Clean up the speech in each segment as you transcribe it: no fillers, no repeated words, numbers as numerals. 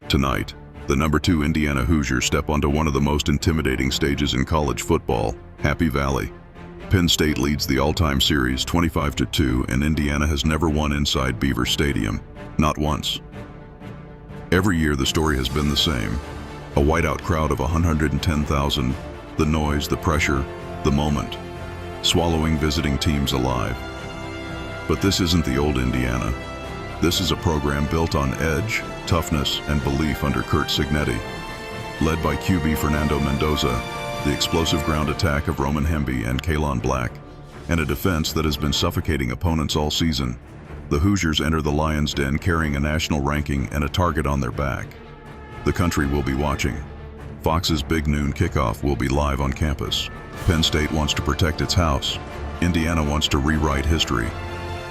Tonight, the number 2 Indiana Hoosiers step onto one of the most intimidating stages in college football, Happy Valley. Penn State leads the all-time series 25-2, and Indiana has never won inside Beaver Stadium, not once. Every year the story has been the same. A whiteout crowd of 110,000, the noise, the pressure, the moment, swallowing visiting teams alive. But this isn't the old Indiana. This is a program built on edge, toughness, and belief under Curt Cignetti. Led by QB Fernando Mendoza, the explosive ground attack of Roman Hemby and Kalon Black, and a defense that has been suffocating opponents all season, the Hoosiers enter the Lions' Den carrying a national ranking and a target on their back. The country will be watching. Fox's Big Noon Kickoff will be live on campus. Penn State wants to protect its house. Indiana wants to rewrite history.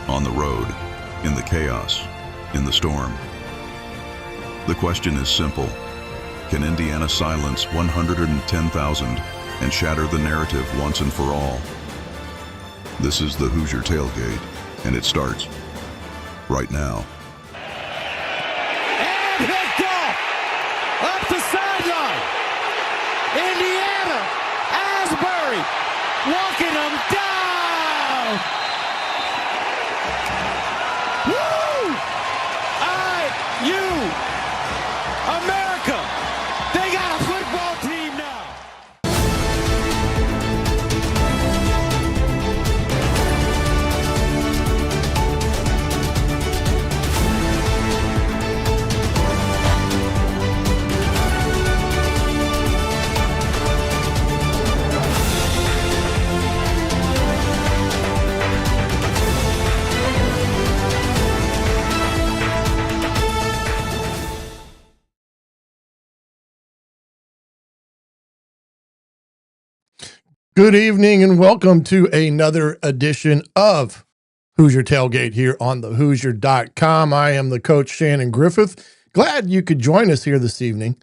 On the road, in the chaos, in the storm. The question is simple. Can Indiana silence 110,000 and shatter the narrative once and for all? This is the Hoosier Tailgate, and it starts right now. And picked off up the sideline. Indiana, Asbury, walking them down. Woo! IU, America, they got a football team now. Good evening and welcome to another edition of Hoosier Tailgate here on thehoosier.com. I am the coach Shannon Griffith. Glad you could join us here this evening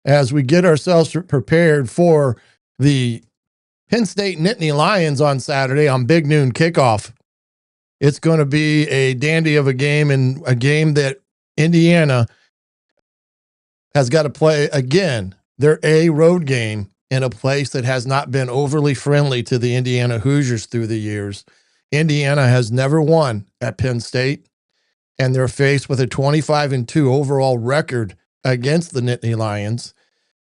as we get ourselves prepared for the Penn State Nittany Lions on Saturday on Big Noon Kickoff. It's going to be a dandy of a game, and a game that Indiana has got to play again. Their road game in a place that has not been overly friendly to the Indiana Hoosiers through the years. Indiana has never won at Penn State, and they're faced with a 25-2 overall record against the Nittany Lions.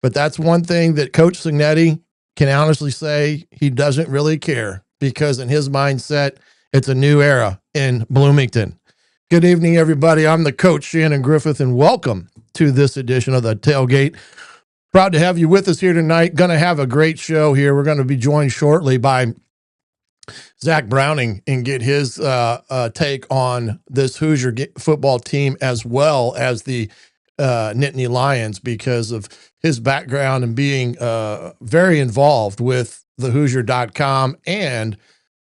But that's one thing that Coach Cignetti can honestly say he doesn't really care, because in his mindset, it's a new era in Bloomington. Good evening, everybody. I'm the coach, Shannon Griffith, and welcome to this edition of the Tailgate. Proud to have you with us here tonight. Going to have a great show here. We're going to be joined shortly by Zach Browning and get his take on this Hoosier football team, as well as the Nittany Lions, because of his background and being very involved with the Hoosier.com and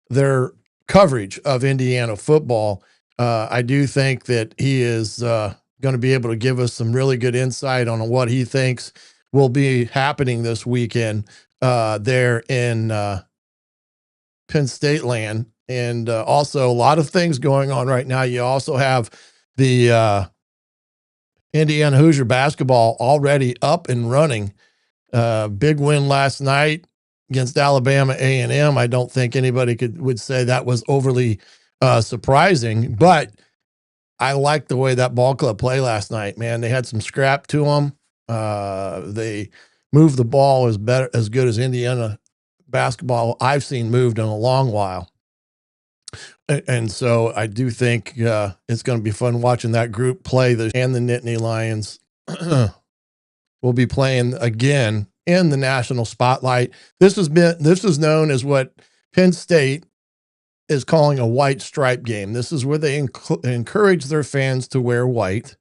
their coverage of Indiana football. I do think that he is going to be able to give us some really good insight on what he thinks will be happening this weekend there in Penn State land. And also a lot of things going on right now. You also have the Indiana Hoosier basketball already up and running. Big win last night against Alabama A&M. I don't think anybody would say that was overly surprising, but I liked the way that ball club played last night, man. They had some scrap to them. They moved the ball as good as Indiana basketball I've seen moved in a long while. And so I do think it's going to be fun watching that group play. And the Nittany Lions will be playing again in the national spotlight. This is known as what Penn State is calling a white stripe game. This is where they encourage their fans to wear white.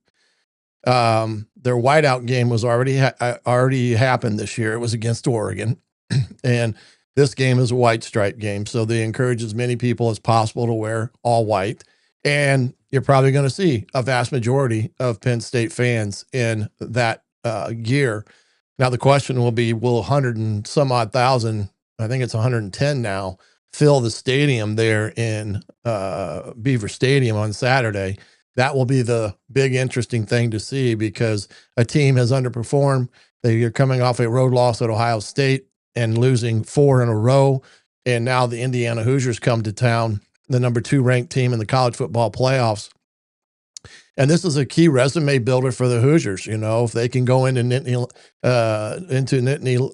Their whiteout game was already happened this year. It was against Oregon, and this game is a white stripe game. So they encourage as many people as possible to wear all white, and you're probably going to see a vast majority of Penn State fans in that gear. Now the question will be, will 100 and some odd thousand, I think it's 110 now, fill the stadium there in Beaver Stadium on Saturday? that will be the big interesting thing to see, because a team has underperformed. They're coming off a road loss at Ohio State and losing 4 in a row. And now the Indiana Hoosiers come to town, the number 2 ranked team in the college football playoffs. And this is a key resume builder for the Hoosiers. You know, if they can go into Nittany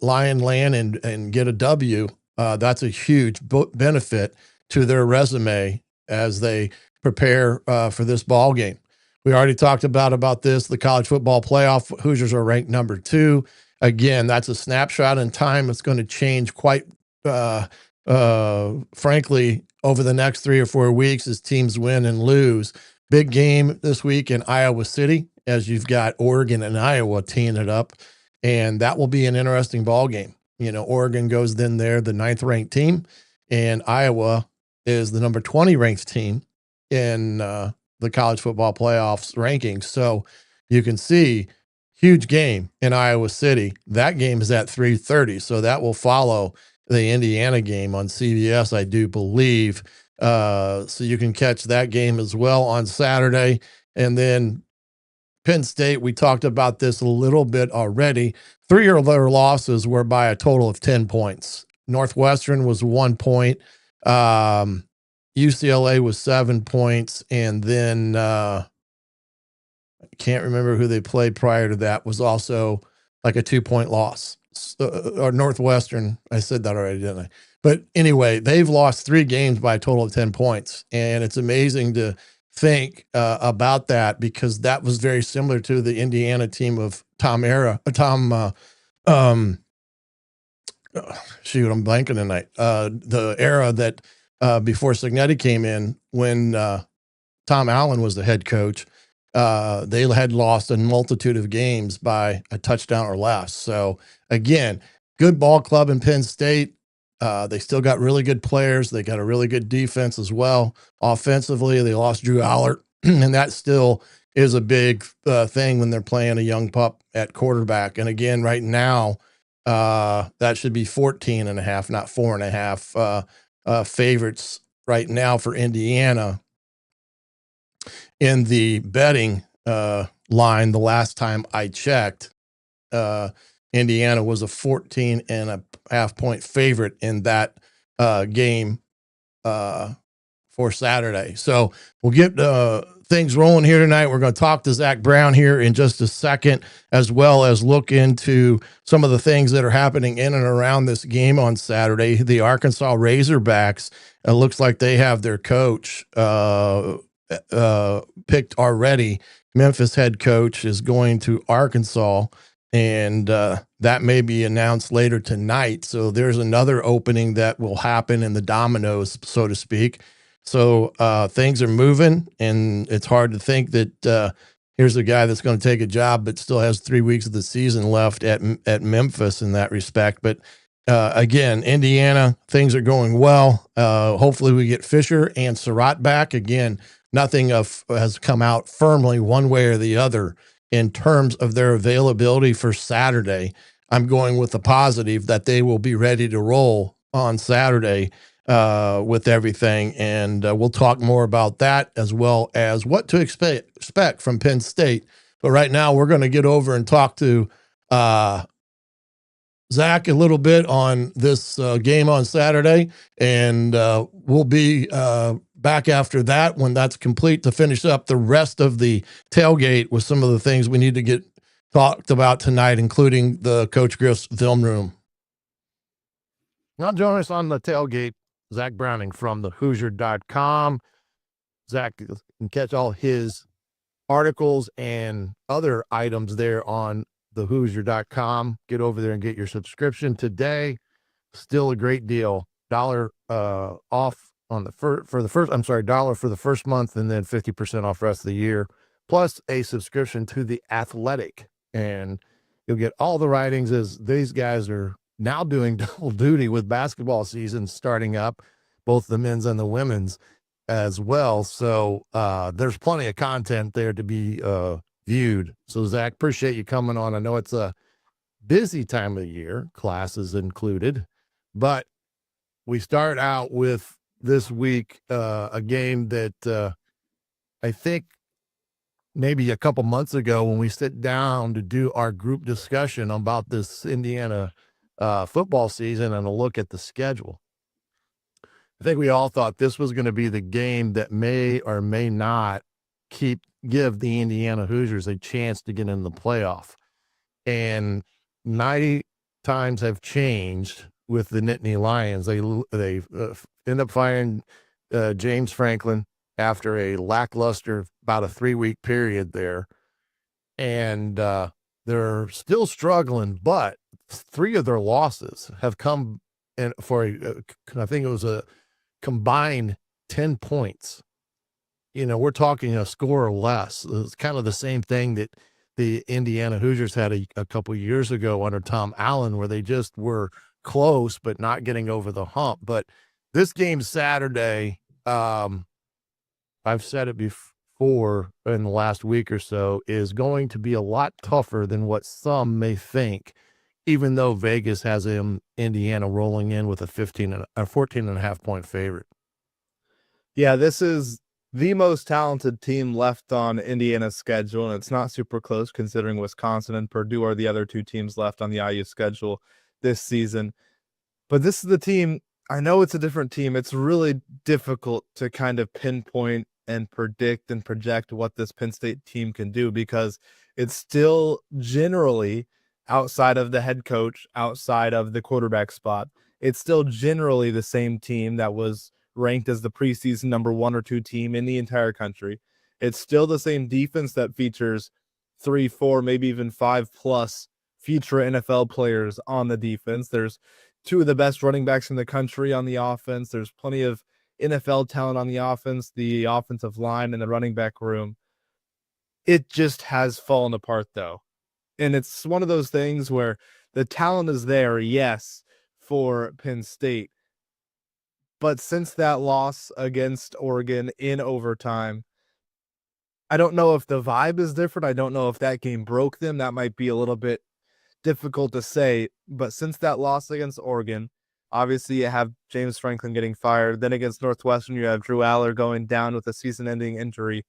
Lion Land and get a W, that's a huge benefit to their resume as they prepare for this ball game. We already talked about this, the college football playoff. Hoosiers are ranked number 2. Again, that's a snapshot in time. It's going to change quite frankly over the next 3 or 4 weeks as teams win and lose. Big game this week in Iowa City, as you've got Oregon and Iowa teeing it up, and that will be an interesting ball game. You know, Oregon goes then there, the 9th ranked team, and Iowa is the number 20 ranked team in the college football playoffs rankings. So you can see huge game in Iowa City. That game is at 3:30, so that will follow the Indiana game on CBS, I do believe. So you can catch that game as well on Saturday. And then Penn State, we talked about this a little bit already. 3 of their losses were by a total of 10 points. Northwestern was 1 point. UCLA was 7 points. And then I can't remember who they played prior to that, was also like a 2-point loss. Or Northwestern, I said that already, didn't I? But anyway, they've lost 3 games by a total of 10 points. And it's amazing to think about that, because that was very similar to the Indiana team of I'm blanking tonight. The era that before Cignetti came in, when Tom Allen was the head coach, they had lost a multitude of games by a touchdown or less. So again, good ball club in Penn State. They still got really good players. They got a really good defense as well. Offensively, they lost Drew Allert, and that still is a big thing when they're playing a young pup at quarterback. And again, right now, that should be 14.5, not 4.5 favorites right now for Indiana. In the betting line, the last time I checked, Indiana was a 14.5 point favorite in that game for Saturday. So we'll get things rolling here tonight. We're going to talk to Zach Brown here in just a second, as well as look into some of the things that are happening in and around this game on Saturday. The Arkansas Razorbacks, it looks like they have their coach picked already. Memphis head coach is going to Arkansas, and that may be announced later tonight. So there's another opening that will happen in the dominoes, so to speak. So things are moving, and it's hard to think that here's a guy that's going to take a job but still has 3 weeks of the season left at Memphis in that respect. But again, Indiana, things are going well. Hopefully we get Fisher and Sarratt back. Again, nothing has come out firmly one way or the other in terms of their availability for Saturday. I'm going with the positive that they will be ready to roll on Saturday with everything. And we'll talk more about that, as well as what to expect from Penn State. But right now we're going to get over and talk to Zach a little bit on this game on Saturday. And we'll be back after that, when that's complete, to finish up the rest of the tailgate with some of the things we need to get talked about tonight, including the Coach Griff's film room. Now join us on the tailgate, Zach Browning from the Hoosier.com. Zach can catch all his articles and other items there on the Hoosier.com. Get over there and get your subscription today. Still a great deal. $1 off on the $1 for the first month, and then 50% off the rest of the year, plus a subscription to The Athletic. And you'll get all the writings, as these guys are now doing double duty with basketball season starting up, both the men's and the women's as well. So there's plenty of content there to be viewed. So Zach, appreciate you coming on. I know it's a busy time of the year, classes included, but we start out with this week a game that I think maybe a couple months ago when we sit down to do our group discussion about this Indiana football season and a look at the schedule. I think we all thought this was going to be the game that may or may not give the Indiana Hoosiers a chance to get in the playoff. And 90 times have changed with the Nittany Lions. They end up firing James Franklin after a lackluster, about a 3-week period there. And they're still struggling, but 3 of their losses have come in for I think it was a combined 10 points. We're talking a score or less. It's kind of the same thing that the Indiana Hoosiers had a couple of years ago under Tom Allen, where they just were close but not getting over the hump. But this game Saturday, I've said it before in the last week or so, is going to be a lot tougher than what some may think, even though Vegas has Indiana rolling in with a 14.5 point favorite. Yeah, this is the most talented team left on Indiana's schedule, and it's not super close considering Wisconsin and Purdue are the other 2 teams left on the IU schedule this season. But this is the team. I know it's a different team. It's really difficult to kind of pinpoint and predict and project what this Penn State team can do, because it's still generally, outside of the head coach, outside of the quarterback spot, it's still generally the same team that was ranked as the preseason number 1 or 2 team in the entire country. It's still the same defense that features 3, 4, maybe even 5+ future NFL players on the defense. There's 2 of the best running backs in the country on the offense. There's plenty of NFL talent on the offense, the offensive line, and the running back room. It just has fallen apart, though. And it's one of those things where the talent is there, yes, for Penn State. But since that loss against Oregon in overtime, I don't know if the vibe is different. I don't know if that game broke them. That might be a little bit difficult to say. But since that loss against Oregon, obviously you have James Franklin getting fired. Then against Northwestern, you have Drew Aller going down with a season-ending injury.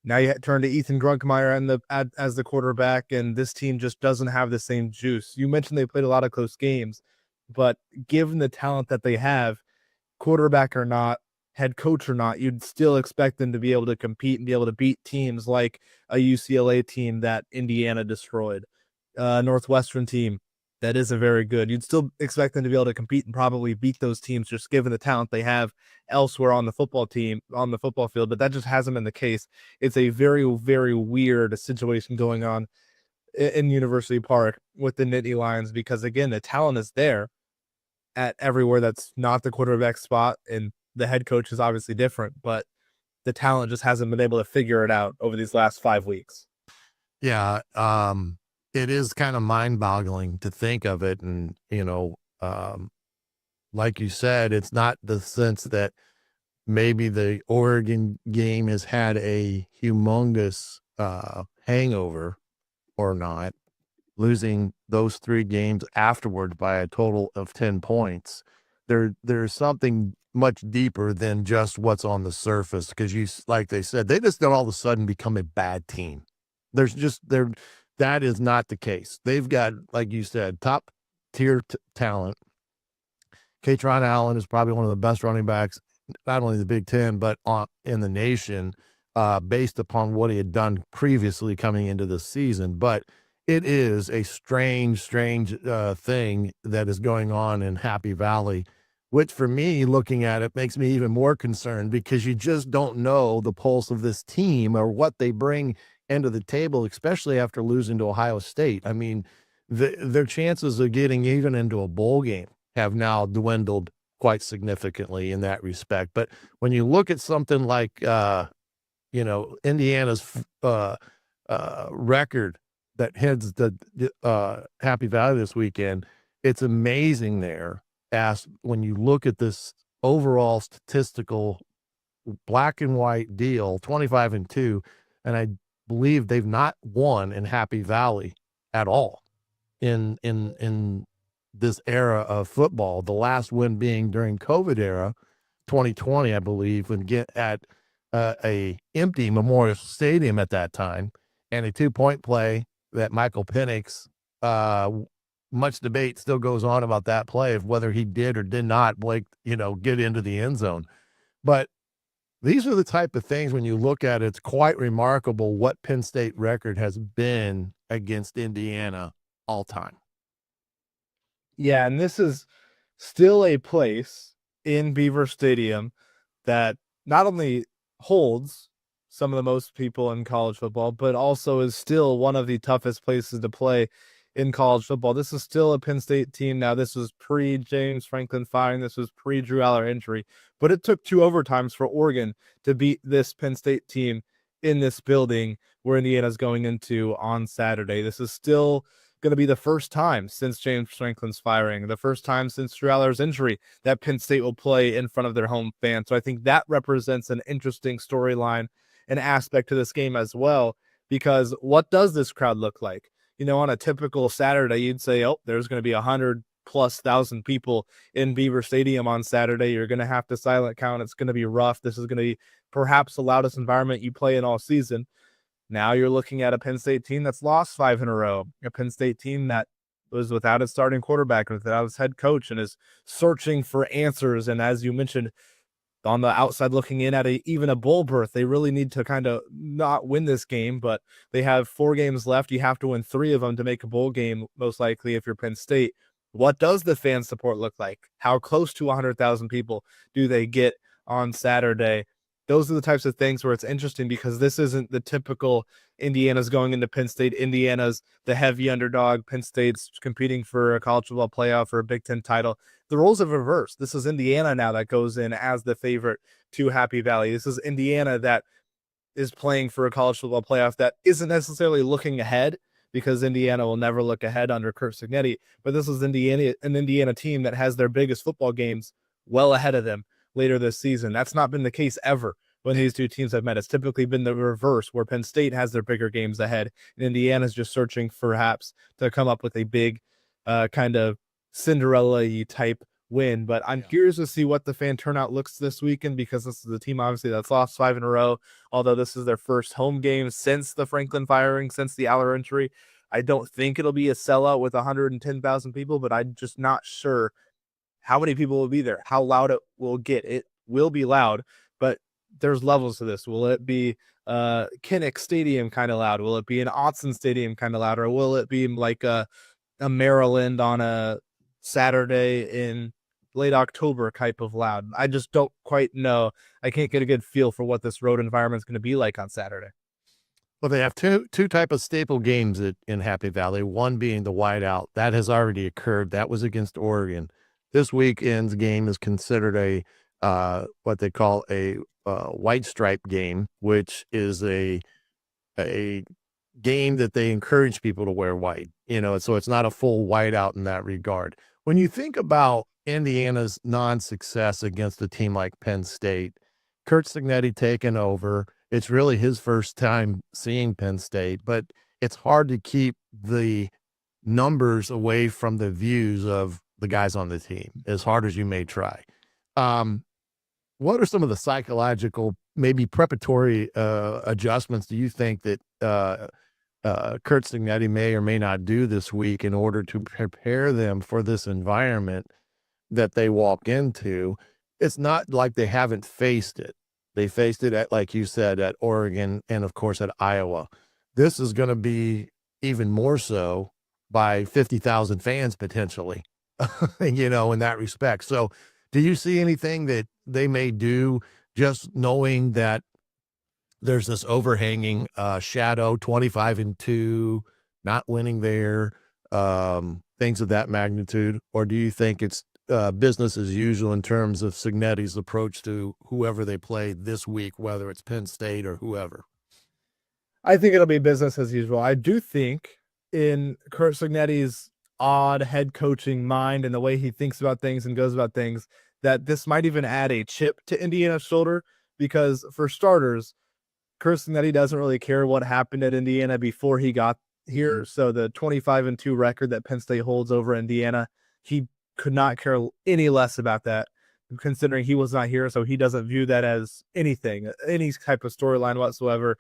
Now you turn to Ethan Grunkmeyer as the quarterback, and this team just doesn't have the same juice. You mentioned they played a lot of close games, but given the talent that they have, quarterback or not, head coach or not, you'd still expect them to be able to compete and be able to beat teams like a UCLA team that Indiana destroyed, Northwestern team that isn't very good. You'd still expect them to be able to compete and probably beat those teams just given the talent they have elsewhere on the football field, but that just hasn't been the case. It's a very, very weird situation going on in University Park with the Nittany Lions, because again, the talent is there at everywhere that's not the quarterback spot, and the head coach is obviously different, but the talent just hasn't been able to figure it out over these last 5 weeks. Yeah, it is kind of mind-boggling to think of it, and like you said, it's not the sense that maybe the Oregon game has had a humongous hangover or not, losing those 3 games afterwards by a total of 10 points. There's something much deeper than just what's on the surface, because like they said, they just don't all of a sudden become a bad team. That is not the case. They've got, like you said, top tier talent. Katron Allen is probably one of the best running backs, not only in the Big Ten, but in the nation, based upon what he had done previously coming into the season. But it is a strange thing that is going on in Happy Valley, which for me, looking at it, makes me even more concerned, because you just don't know the pulse of this team or what they bring into the table, especially after losing to Ohio State. I mean, their chances of getting even into a bowl game have now dwindled quite significantly in that respect. But when you look at something like, Indiana's record that heads the Happy Valley this weekend, it's amazing there. When you look at this overall statistical black and white deal, 25-2, and I believe they've not won in Happy Valley at all in this era of football. The last win being during COVID era, 2020, I believe, when a empty Memorial Stadium at that time, and a 2-point play that Michael Penix, much debate still goes on about that play of whether he did or did not, get into the end zone. But these are the type of things when you look at it, it's quite remarkable what Penn State record has been against Indiana all time. Yeah, and this is still a place in Beaver Stadium that not only holds some of the most people in college football, but also is still one of the toughest places to play in college football. This is still a Penn State team. Now, this was pre-James Franklin firing. This was pre-Drew Aller injury. But it took 2 overtimes for Oregon to beat this Penn State team in this building where Indiana's going into on Saturday. This is still going to be the first time since James Franklin's firing, the first time since Drew Aller's injury that Penn State will play in front of their home fans. So I think that represents an interesting storyline and aspect to this game as well, because what does this crowd look like? On a typical Saturday, you'd say, oh, there's going to be 100,000+ people in Beaver Stadium on Saturday. You're going to have to silent count. It's going to be rough. This is going to be perhaps the loudest environment you play in all season. Now you're looking at a Penn State team that's lost 5 in a row, a Penn State team that was without its starting quarterback, without its head coach, and is searching for answers. And as you mentioned, on the outside looking in at even a bowl berth, they really need to kind of not win this game, but they have 4 games left. You have to win 3 of them to make a bowl game, most likely, if you're Penn State. What does the fan support look like? How close to 100,000 people do they get on Saturday? Those are the types of things where it's interesting, because this isn't the typical Indiana's going into Penn State. Indiana's the heavy underdog. Penn State's competing for a college football playoff or a Big Ten title. The roles have reversed. This is Indiana now that goes in as the favorite to Happy Valley. This is Indiana that is playing for a college football playoff that isn't necessarily looking ahead, because Indiana will never look ahead under Curt Cignetti. But this is an Indiana team that has their biggest football games well ahead of them later this season. That's not been the case ever when these two teams have met. It's typically been the reverse, where Penn State has their bigger games ahead, and Indiana's just searching perhaps to come up with a big kind of Cinderella-y type win. But I'm curious to see what the fan turnout looks this weekend, because this is a team obviously that's lost 5 in a row, although this is their first home game since the Franklin firing, since the Aller injury. I don't think it'll be a sellout with 110,000 people, but I'm just not sure how many people will be there, how loud it will get. It will be loud, but there's levels to this. Will it be Kinnick Stadium kind of loud? Will it be an Autzen Stadium kind of loud? Or will it be like a Maryland on a Saturday in late October type of loud? I just don't quite know. I can't get a good feel for what this road environment is going to be like on Saturday. Well, they have two type of staple games in Happy Valley, one being the Whiteout. That has already occurred. That was against Oregon. This weekend's game is considered a what they call a white stripe game, which is a game that they encourage people to wear white, so it's not a full whiteout in that regard. When you think about Indiana's non-success against a team like Penn State, Curt Cignetti taking over, it's really his first time seeing Penn State, but it's hard to keep the numbers away from the views of the guys on the team, as hard as you may try. What are some of the psychological, maybe preparatory adjustments do you think that Curt Cignetti may or may not do this week in order to prepare them for this environment that they walk into? It's not like they haven't faced it. They faced it at, like you said, at Oregon and, of course, at Iowa. This is going to be even more so by 50,000 fans potentially, in that respect. So do you see anything that they may do, just knowing that there's this overhanging shadow, 25-2, not winning there, things of that magnitude? Or do you think it's business as usual in terms of Cignetti's approach to whoever they play this week, whether it's Penn State or whoever? I think it'll be business as usual. I do think in Curt Cignetti's odd head coaching mind and the way he thinks about things and goes about things, that this might even add a chip to Indiana's shoulder, because for starters, Curt Cignetti doesn't really care what happened at Indiana before he got here. So the 25-2 record that Penn State holds over Indiana, he could not care any less about that considering he was not here, so he doesn't view that as anything, any type of storyline whatsoever.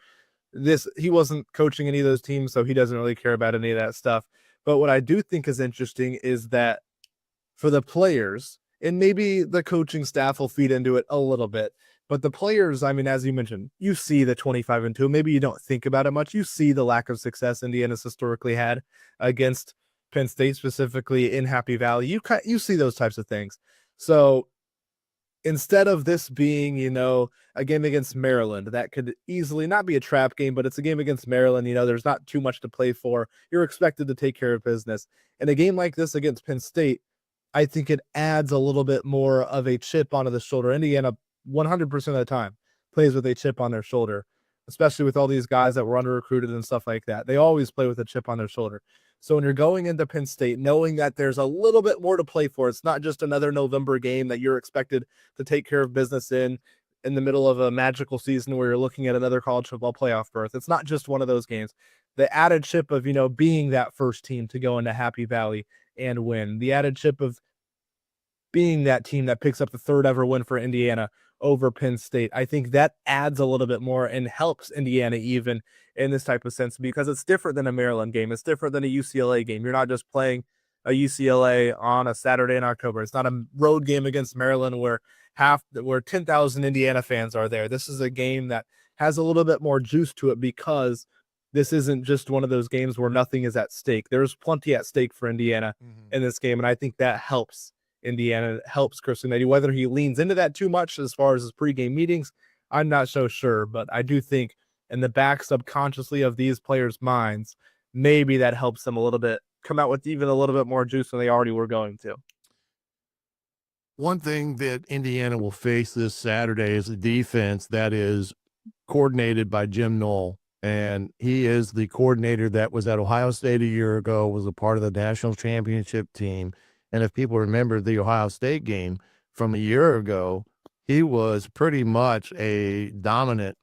He wasn't coaching any of those teams, so he doesn't really care about any of that stuff. But what I do think is interesting is that for the players, and maybe the coaching staff will feed into it a little bit, but the players, I mean, as you mentioned, you see the 25-2. Maybe you don't think about it much. You see the lack of success Indiana's historically had against Penn State, specifically in Happy Valley. You see those types of things. So instead of this being, a game against Maryland, that could easily not be a trap game, but it's a game against Maryland. There's not too much to play for. You're expected to take care of business. In a game like this against Penn State, I think it adds a little bit more of a chip onto the shoulder. Indiana, 100% of the time, plays with a chip on their shoulder, especially with all these guys that were under-recruited and stuff like that. They always play with a chip on their shoulder. So when you're going into Penn State, knowing that there's a little bit more to play for, it's not just another November game that you're expected to take care of business in the middle of a magical season where you're looking at another college football playoff berth. It's not just one of those games. The added chip of, being that first team to go into Happy Valley and win. The added chip of being that team that picks up the third ever win for Indiana over Penn State. I think that adds a little bit more and helps Indiana even in this type of sense, because it's different than a Maryland game. It's different than a UCLA game. You're not just playing a UCLA on a Saturday in October. It's not a road game against Maryland where 10,000 Indiana fans are there. This is a game that has a little bit more juice to it, because this isn't just one of those games where nothing is at stake. There's plenty at stake for Indiana in this game, and I think that helps Indiana, helps Griff. Whether he leans into that too much as far as his pregame meetings, I'm not so sure, but I do think in the back subconsciously of these players' minds, maybe that helps them a little bit come out with even a little bit more juice than they already were going to. One thing that Indiana will face this Saturday is a defense that is coordinated by Jim Knoll, and he is the coordinator that was at Ohio State a year ago, was a part of the national championship team. And if people remember the Ohio State game from a year ago, he was pretty much a dominant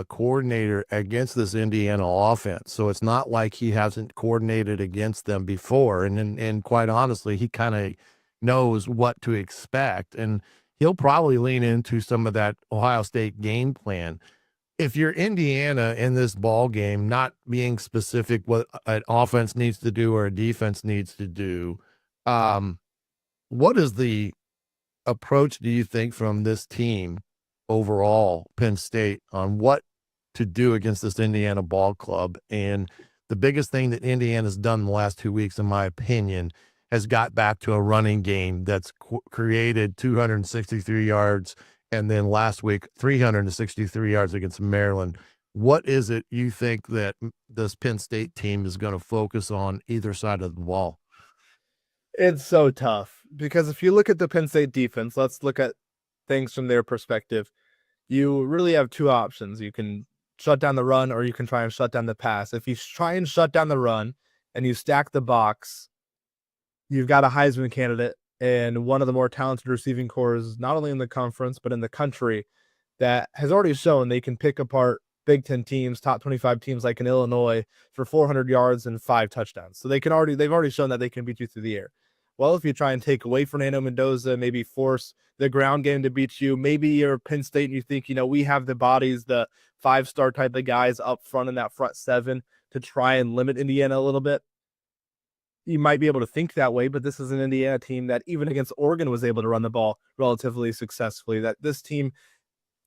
coordinator against this Indiana offense. So it's not like he hasn't coordinated against them before. And quite honestly, he kind of knows what to expect. And he'll probably lean into some of that Ohio State game plan. If you're Indiana in this ball game, not being specific what an offense needs to do or a defense needs to do, what is the approach, do you think, from this team overall, Penn State, on what to do against this Indiana ball club? And the biggest thing that Indiana's done in the last 2 weeks, in my opinion, has got back to a running game that's created 263 yards, and then last week 363 yards against Maryland. What is it you think that this Penn State team is going to focus on either side of the ball? It's so tough, because if you look at the Penn State defense, let's look at things from their perspective. You really have two options. You can shut down the run, or you can try and shut down the pass. If you try and shut down the run and you stack the box, you've got a Heisman candidate and one of the more talented receiving corps, not only in the conference, but in the country, that has already shown they can pick apart Big Ten teams, top 25 teams like in Illinois, for 400 yards and 5 touchdowns. So they've already shown that they can beat you through the air. Well, if you try and take away Fernando Mendoza, maybe force the ground game to beat you, maybe you're Penn State and you think, we have the bodies, the 5-star type of guys up front in that front 7 to try and limit Indiana a little bit. You might be able to think that way, but this is an Indiana team that even against Oregon was able to run the ball relatively successfully. That this team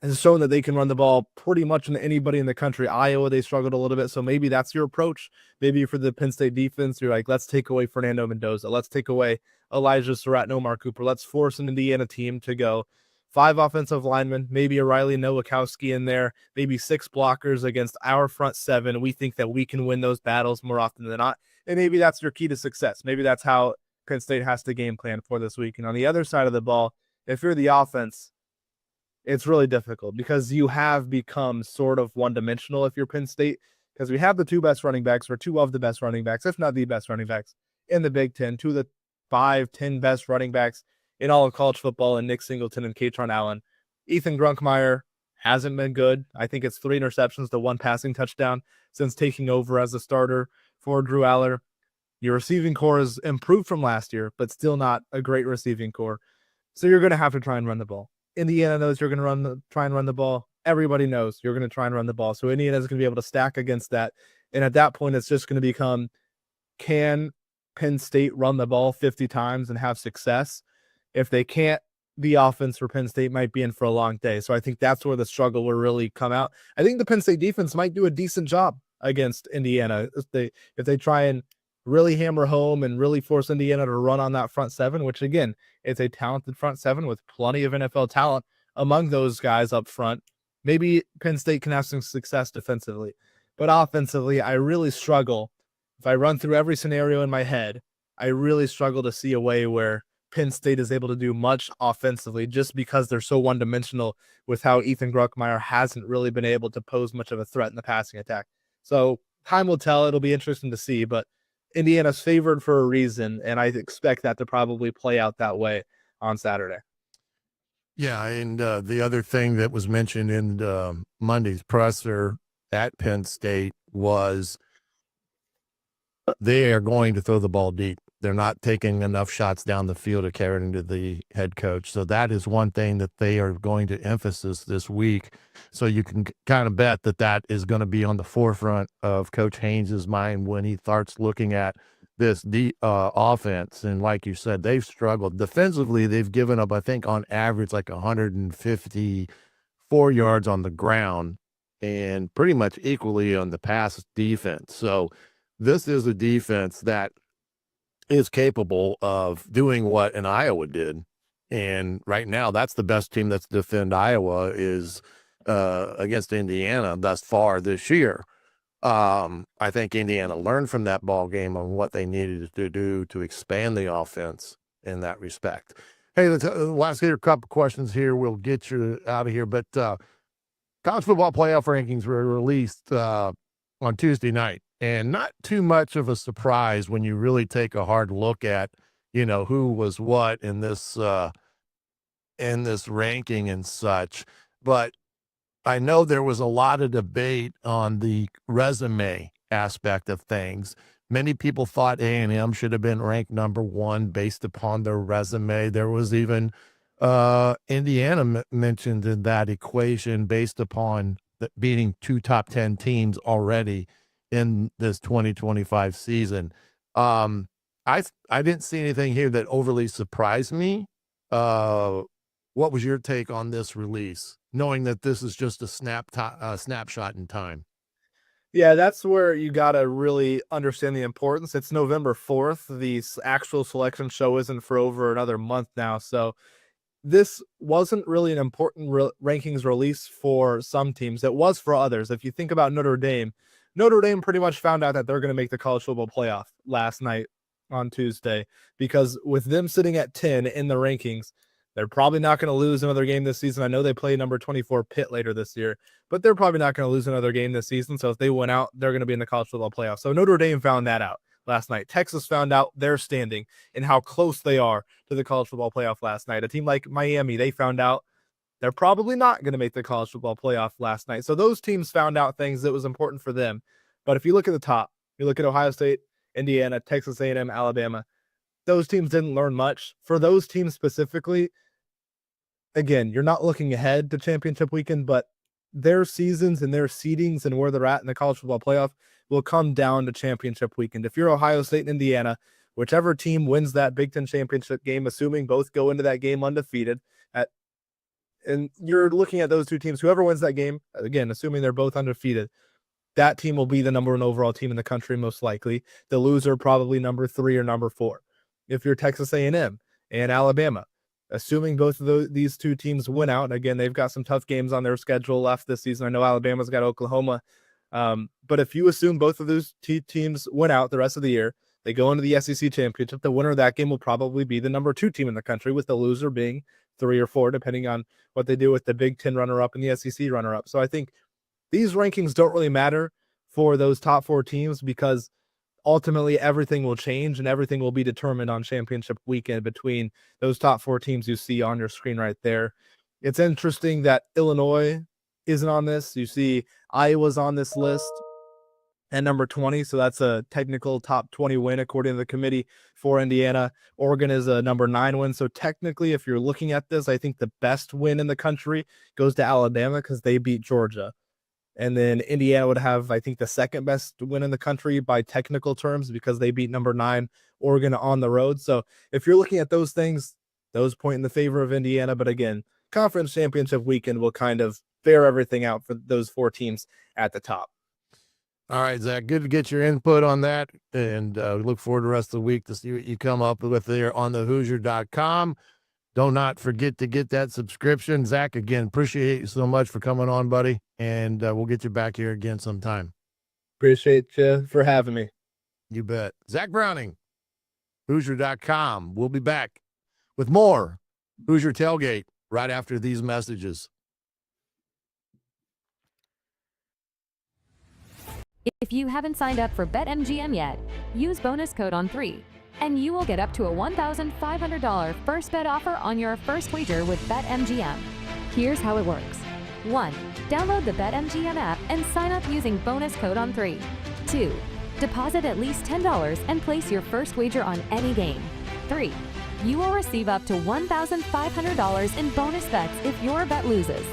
has shown that they can run the ball pretty much into anybody in the country. Iowa, they struggled a little bit, so maybe that's your approach. Maybe for the Penn State defense, you're like, let's take away Fernando Mendoza. Let's take away Elijah Sarratt and Omar Cooper. Let's force an Indiana team to go 5 offensive linemen, maybe a Riley Nowakowski in there, maybe 6 blockers against our front 7. We think that we can win those battles more often than not, and maybe that's your key to success. Maybe that's how Penn State has to game plan for this week. And on the other side of the ball, if you're the offense, it's really difficult, because you have become sort of one-dimensional if you're Penn State, because we have the 2 best running backs, or 2 of the best running backs, if not the best running backs in the Big Ten, 2 of the 5-10 best running backs in all of college football, and Nick Singleton and Katron Allen. Ethan Grunkmeyer hasn't been good. I think it's 3 interceptions to 1 passing touchdown since taking over as a starter for Drew Aller. Your receiving core has improved from last year, but still not a great receiving core. So you're going to have to try and run the ball. Indiana knows you're going to try and run the ball. Everybody knows you're going to try and run the ball. So Indiana is going to be able to stack against that. And at that point, it's just going to become, can Penn State run the ball 50 times and have success? If they can't, the offense for Penn State might be in for a long day. So I think that's where the struggle will really come out. I think the Penn State defense might do a decent job against Indiana if they try and really hammer home and really force Indiana to run on that front seven, which again, it's a talented front seven with plenty of NFL talent among those guys up front. Maybe Penn State can have some success defensively, but offensively, I really struggle. If I run through every scenario in my head, I really struggle to see a way where Penn State is able to do much offensively just because they're so one-dimensional with how Ethan Gruckmeyer hasn't really been able to pose much of a threat in the passing attack. So time will tell. It'll be interesting to see, but Indiana's favored for a reason, and I expect that to probably play out that way on Saturday. Yeah, and the other thing that was mentioned in Monday's presser at Penn State was they are going to throw the ball deep. They're not taking enough shots down the field to carry it into the head coach. So that is one thing that they are going to emphasis this week. So you can kind of bet that that is going to be on the forefront of Coach Haynes' mind when he starts looking at this offense. And like you said, they've struggled. Defensively, they've given up, I think, on average, like 154 yards on the ground and pretty much equally on the pass defense. So this is a defense that is capable of doing what an Iowa did. And right now, that's the best team that's defend Iowa is against Indiana thus far this year. I think Indiana learned from that ball game on what they needed to do to expand the offense in that respect. Hey, let's get a couple questions here. We'll get you out of here. But college football playoff rankings were released on Tuesday night. And not too much of a surprise when you really take a hard look at, who was what in this ranking and such. But I know there was a lot of debate on the resume aspect of things. Many people thought A&M should have been ranked number one based upon their resume. There was even Indiana mentioned in that equation based upon beating two top 10 teams already in this 2025 season. I didn't see anything here that overly surprised me. What was your take on this release, knowing that this is just a snapshot in time? Yeah, that's where you got to really understand the importance. It's November 4th. The actual selection show isn't for over another month now. So this wasn't really an important rankings release for some teams. It was for others. If you think about Notre Dame pretty much found out that they're going to make the college football playoff last night on Tuesday, because with them sitting at 10 in the rankings, they're probably not going to lose another game this season. I know they play number 24 Pitt later this year, but they're probably not going to lose another game this season. So if they win out, they're going to be in the college football playoff. So Notre Dame found that out last night. Texas found out their standing and how close they are to the college football playoff last night. A team like Miami, they found out they're probably not going to make the college football playoff last night. So those teams found out things that was important for them. But if you look at the top, you look at Ohio State, Indiana, Texas A&M, Alabama, those teams didn't learn much. For those teams specifically, again, you're not looking ahead to championship weekend, but their seasons and their seedings and where they're at in the college football playoff will come down to championship weekend. If you're Ohio State and Indiana, whichever team wins that Big Ten championship game, assuming both go into that game undefeated, and you're looking at those two teams, whoever wins that game, again, assuming they're both undefeated, that team will be the number one overall team in the country, most likely. The loser, probably number 3 or number 4. If you're Texas A&M and Alabama, assuming both of these two teams win out, and again, they've got some tough games on their schedule left this season. I know Alabama's got Oklahoma. But if you assume both of those teams win out the rest of the year, they go into the SEC championship, the winner of that game will probably be the number 2 team in the country, with the loser being 3 or 4, depending on what they do with the Big Ten runner-up and the SEC runner-up. So I think these rankings don't really matter for those top 4 teams, because ultimately everything will change and everything will be determined on championship weekend between those top 4 teams you see on your screen right there. It's interesting that Illinois isn't on this. You see Iowa's on this list. and number 20. So that's a technical top 20 win according to the committee for Indiana. Oregon is a number 9 win. So technically, if you're looking at this, I think the best win in the country goes to Alabama because they beat Georgia. And then Indiana would have, I think, the second best win in the country by technical terms because they beat number 9 Oregon on the road. So if you're looking at those things, those point in the favor of Indiana. But again, conference championship weekend will kind of bear everything out for those 4 teams at the top. All right, Zach, good to get your input on that. And we look forward to the rest of the week to see what you come up with there on the Hoosier.com. Do not forget to get that subscription. Zach, again, appreciate you so much for coming on, buddy. And we'll get you back here again sometime. Appreciate you for having me. You bet. Zach Browning, Hoosier.com. We'll be back with more Hoosier Tailgate right after these messages. If you haven't signed up for BetMGM yet, use bonus code on3, and you will get up to a $1,500 first bet offer on your first wager with BetMGM. Here's how it works. 1. Download the BetMGM app and sign up using bonus code on3. 2. Deposit at least $10 and place your first wager on any game. 3. You will receive up to $1,500 in bonus bets if your bet loses.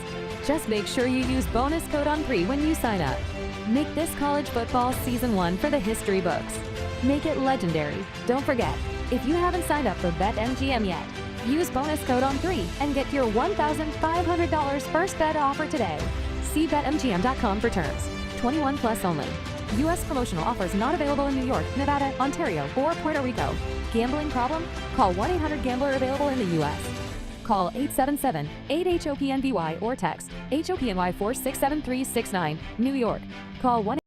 Just make sure you use bonus code on3 when you sign up. Make this college football season 1 for the history books. Make it legendary. Don't forget, if you haven't signed up for BetMGM yet, use bonus code on3 and get your $1,500 first bet offer today. See BetMGM.com for terms. 21 plus only. U.S. promotional offers not available in New York, Nevada, Ontario, or Puerto Rico. Gambling problem? Call 1-800-GAMBLER available in the U.S. Call 877-8-HOPNBY or text HOPNY 467369, New York. Call 1.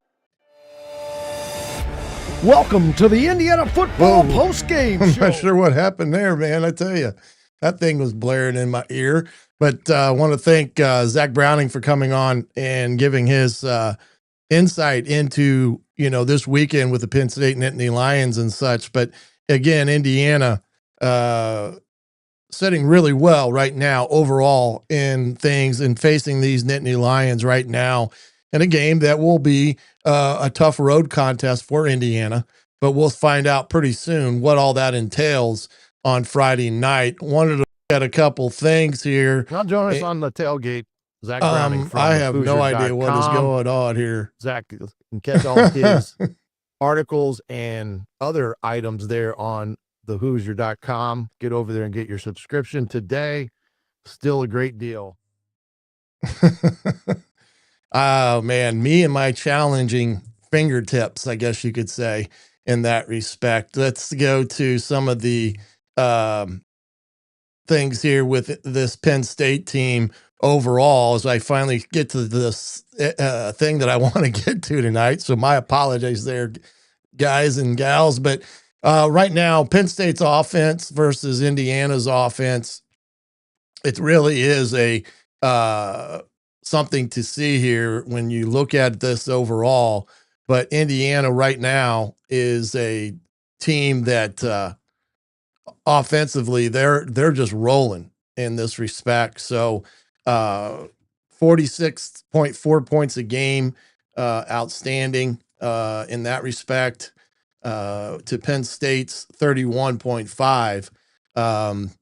Welcome to the Indiana football postgame I'm show. not sure what happened there, man. I tell you, that thing was blaring in my ear. But I want to thank Zach Browning for coming on and giving his insight into, this weekend with the Penn State Nittany Lions and such. But again, Indiana setting really well right now overall in things and facing these Nittany Lions right now in a game that will be a tough road contest for Indiana, but we'll find out pretty soon what all that entails on Friday night. Wanted to look at a couple things here. Now join us on the tailgate, Zach Browning. I have no idea what is going on here. Zach can catch all of his articles and other items there on the Hoosier.com. Get over there and get your subscription today. Still a great deal. Oh, man, me and my challenging fingertips, I guess you could say, in that respect. Let's go to some of the things here with this Penn State team overall as I finally get to this thing that I want to get to tonight. So my apologies there, guys and gals. But right now, Penn State's offense versus Indiana's offense, it really is a something to see here when you look at this overall. But Indiana right now is a team that offensively they're just rolling in this respect. So 46.4 points a game, outstanding in that respect to Penn State's 31.5.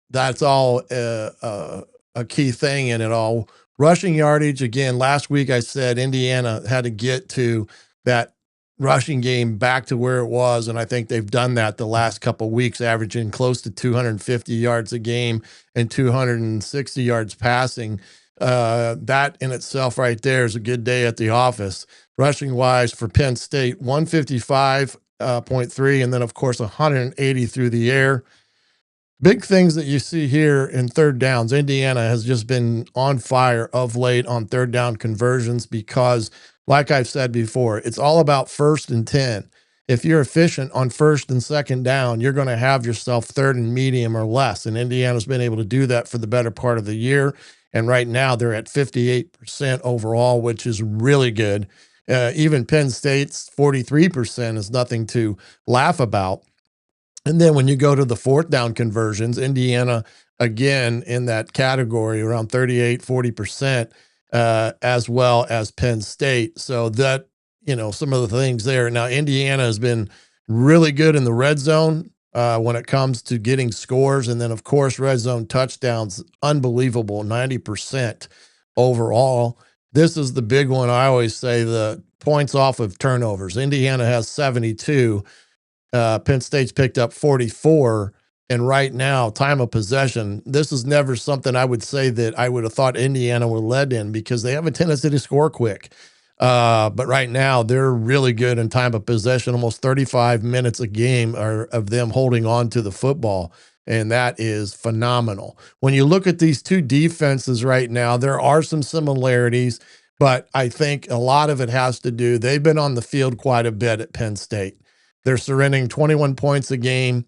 That's all a key thing in it all. Rushing yardage, again, last week I said Indiana had to get to that rushing game back to where it was, and I think they've done that the last couple of weeks, averaging close to 250 yards a game and 260 yards passing. That in itself right there is a good day at the office. Rushing-wise for Penn State, 155.3, and then, of course, 180 through the air. Big things that you see here in third downs. Indiana has just been on fire of late on third down conversions because, like I've said before, it's all about 1st and 10. If you're efficient on 1st and 2nd down, you're going to have yourself 3rd and medium or less. And Indiana's been able to do that for the better part of the year. And right now they're at 58% overall, which is really good. Even Penn State's 43% is nothing to laugh about. And then when you go to the 4th down conversions, Indiana, again, in that category, around 38, 40%, as well as Penn State. So that some of the things there. Now, Indiana has been really good in the red zone when it comes to getting scores. And then, of course, red zone touchdowns, unbelievable, 90% overall. This is the big one. I always say the points off of turnovers. Indiana has 72. Penn State's picked up 44. And right now, time of possession, this is never something I would say that I would have thought Indiana were led in, because they have a tendency to score quick. But right now, they're really good in time of possession. Almost 35 minutes a game are of them holding on to the football, and that is phenomenal. When you look at these two defenses right now, there are some similarities, but I think a lot of it has to do, they've been on the field quite a bit at Penn State. They're surrendering 21 points a game,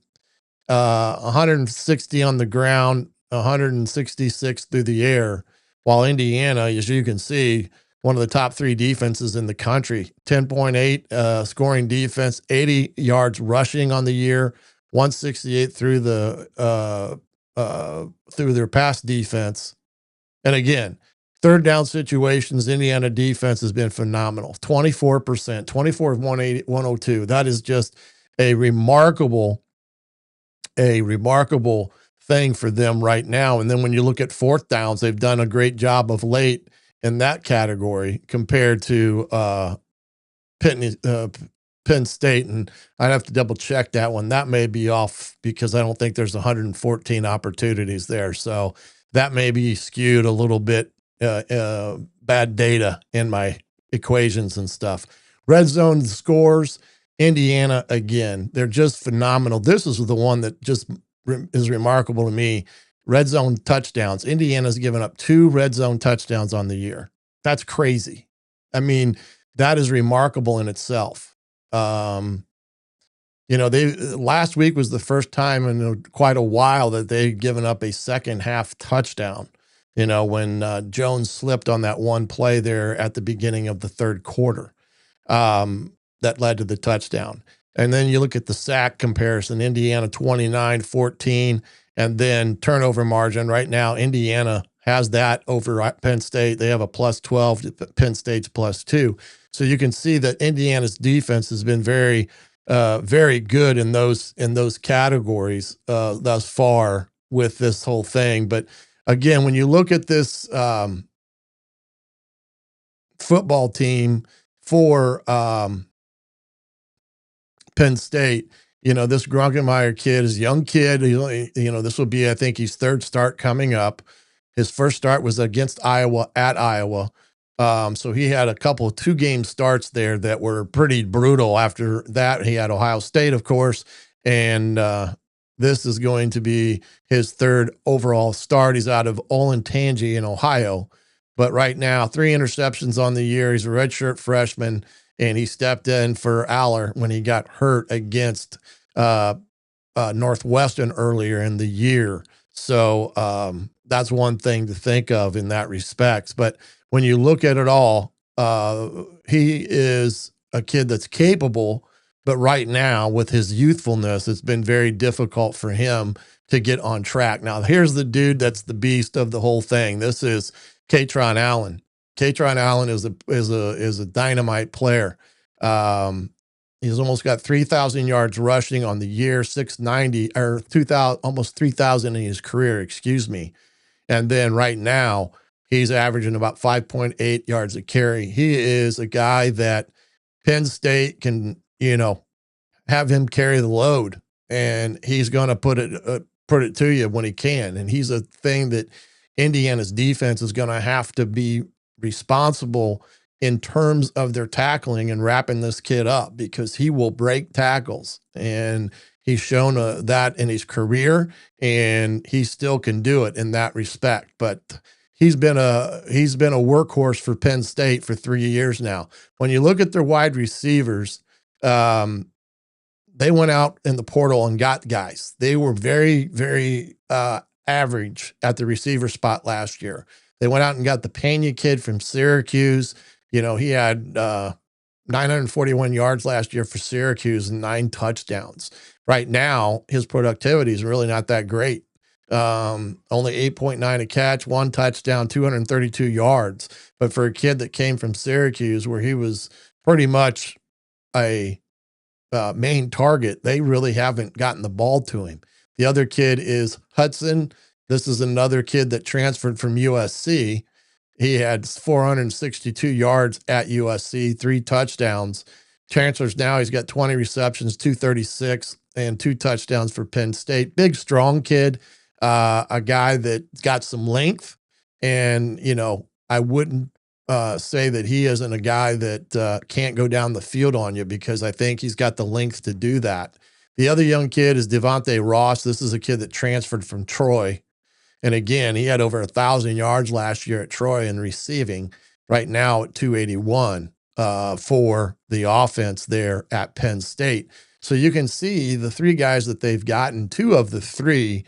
160 on the ground, 166 through the air, while Indiana, as you can see, one of the top 3 defenses in the country, 10.8 scoring defense, 80 yards rushing on the year, 168 through their pass defense. And again, third down situations, Indiana defense has been phenomenal. 24%, 24 of 102. That is just a remarkable thing for them right now. And then when you look at fourth downs, they've done a great job of late in that category compared to Penn State. And I'd have to double check that one. That may be off because I don't think there's 114 opportunities there. So that may be skewed a little bit, bad data in my equations and stuff. Red zone scores, Indiana, again, they're just phenomenal. This is the one that just is remarkable to me. Red zone touchdowns. Indiana's given up 2 red zone touchdowns on the year. That's crazy. I mean, that is remarkable in itself. Last week was the first time in quite a while that they'd given up a second half touchdown, when Jones slipped on that one play there at the beginning of the third quarter. That led to the touchdown. And then you look at the sack comparison, Indiana 29-14, and then turnover margin. Right now, Indiana has that over Penn State. They have a +12, Penn State's +2. So you can see that Indiana's defense has been very, very good in those categories thus far with this whole thing. But again, when you look at this football team for Penn State, this Grunkemeyer kid is a young kid. This will be, I think, his third start coming up. His first start was against Iowa at Iowa. So he had a couple of 2-game starts there that were pretty brutal. After that, he had Ohio State, of course, and this is going to be his third overall start. He's out of Olentangy in Ohio, but right now, 3 interceptions on the year. He's a redshirt freshman, and he stepped in for Aller when he got hurt against Northwestern earlier in the year. So that's one thing to think of in that respect. But when you look at it all, he is a kid that's capable, but right now with his youthfulness, it's been very difficult for him to get on track. Now, here's the dude that's the beast of the whole thing. This is Kaytron Allen. Kaytron Allen is a dynamite player. He's almost got 3,000 yards rushing on the year, 690 or 2,000, almost 3,000 in his career, excuse me. And then right now he's averaging about 5.8 yards a carry. He is a guy that Penn State can, have him carry the load, and he's going to put it to you when he can. And he's a thing that Indiana's defense is going to have to be responsible in terms of their tackling and wrapping this kid up, because he will break tackles, and he's shown that in his career, and he still can do it in that respect. But he's been a workhorse for Penn State for 3 years now. When you look at their wide receivers, they went out in the portal and got guys. They were very, very average at the receiver spot last year. They went out and got the Pena kid from Syracuse. He had 941 yards last year for Syracuse and 9 touchdowns. Right now, his productivity is really not that great. Only 8.9 a catch, 1 touchdown, 232 yards. But for a kid that came from Syracuse, where he was pretty much a main target, they really haven't gotten the ball to him. The other kid is Hudson. This is another kid that transferred from USC. He had 462 yards at USC, 3 touchdowns. Transfers now, he's got 20 receptions, 236, and 2 touchdowns for Penn State. Big, strong kid, a guy that's got some length. And, you know, I wouldn't say that he isn't a guy that can't go down the field on you, because I think he's got the length to do that. The other young kid is Devontae Ross. This is a kid that transferred from Troy. And again, he had over 1,000 yards last year at Troy in receiving, right now at 281 for the offense there at Penn State. So you can see the 3 guys that they've gotten, 2 of the 3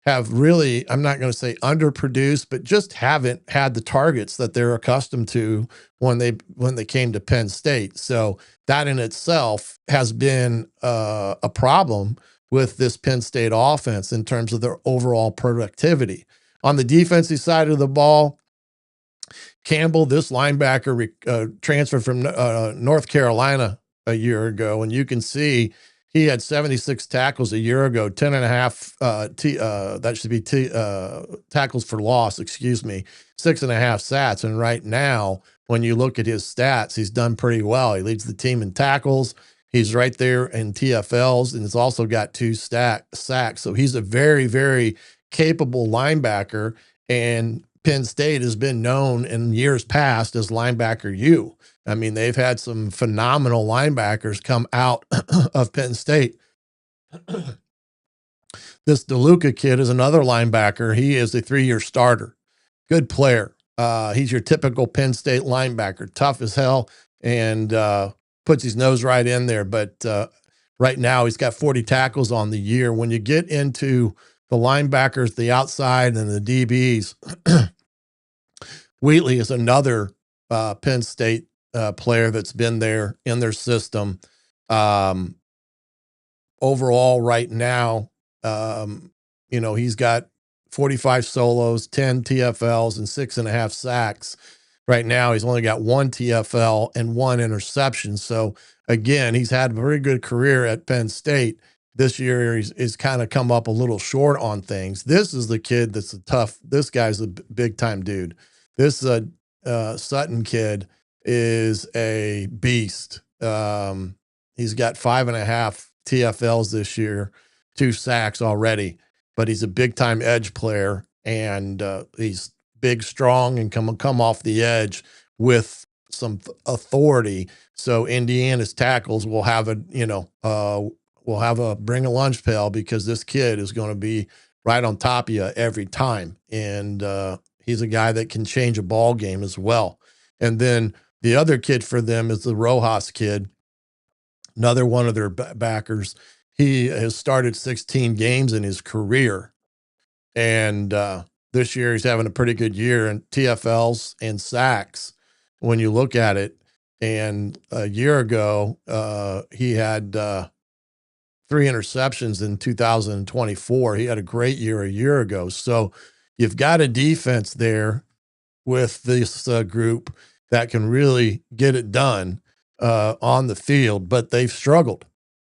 have really, I'm not going to say underproduced, but just haven't had the targets that they're accustomed to when they came to Penn State. So that in itself has been a problem with this Penn State offense in terms of their overall productivity. On the defensive side of the ball, Campbell, this linebacker, transferred from North Carolina a year ago, and you can see he had 76 tackles a year ago, 10 and a half, that should be tackles for loss, 6.5 sacks. And right now, when you look at his stats, he's done pretty well. He leads the team in tackles. He's right there in TFLs, and has also got 2 sacks. So he's a very, very capable linebacker, and Penn State has been known in years past as linebacker U. I mean, they've had some phenomenal linebackers come out of Penn State. This DeLuca kid is another linebacker. He is a 3-year starter. Good player. He's your typical Penn State linebacker, tough as hell, and puts his nose right in there. But right now he's got 40 tackles on the year. When you get into the linebackers, the outside, and the DBs, Wheatley is another Penn State player that's been there in their system. Overall right now, you know, he's got 45 solos, 10 TFLs, and 6.5 sacks. Right now, he's only got 1 TFL and 1 interception. So again, he's had a very good career at Penn State. This year, he's kind of come up a little short on things. This is the kid that's this guy's a big time dude. This Sutton kid is a beast. He's got 5.5 TFLs this year, 2 sacks already, but he's a big time edge player, and he's big, strong, and come off the edge with some authority. So Indiana's tackles will have a bring a lunch pail, because this kid is going to be right on top of you every time. And he's a guy that can change a ball game as well. And then the other kid for them is the Rojas kid, another one of their backers. He has started 16 games in his career. And this year he's having a pretty good year in TFLs and sacks when you look at it. And a year ago, he had 3 interceptions in 2024. He had a great year a year ago. So you've got a defense there with this group that can really get it done on the field, but they've struggled.